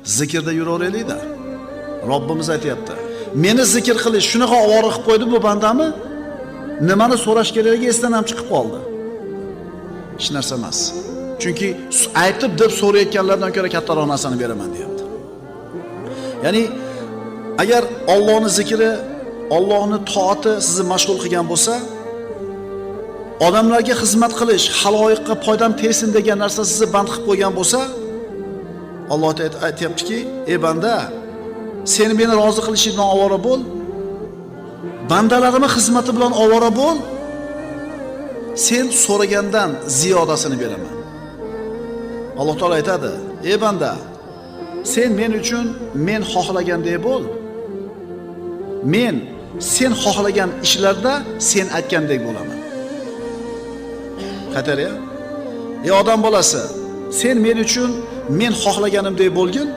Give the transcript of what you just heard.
zikrda yuraveraylik-da. Robbimiz aytayapti. Meni zikr qilish shunaqa ovora qilib qo'ydi bu bandami? Nimani so'rash kerakligi esdan ham chiqib qoldi. Hech narsa emas. Chunki aytib deb so'rayotganlardan ko'ra kattaroq narsani beraman deyapti. Ya'ni agar Allohning zikri, Allohning toati sizni mashg'ul qilgan bo'lsa, odamlarga xizmat qilish, haloyiqqa foydam tegsin degan narsa sizni band qilib qo'ygan bo'lsa, Alloh aytayaptiki, ey banda, sen meni rozi qilishing bilan ovora bo'l. Bandalarimning xizmati bilan ovora bo'l. Sen so'ragandan ziyodasini beraman. Alloh taolo aytadi: "Ey banda, sen men uchun men xohlagandek bo'l. Men sen xohlagan ishlarda sen aytgandek bo'laman." Qatar-ya? Ey odam bolasi, sen men uchun men xohlaganimdek bo'lgin.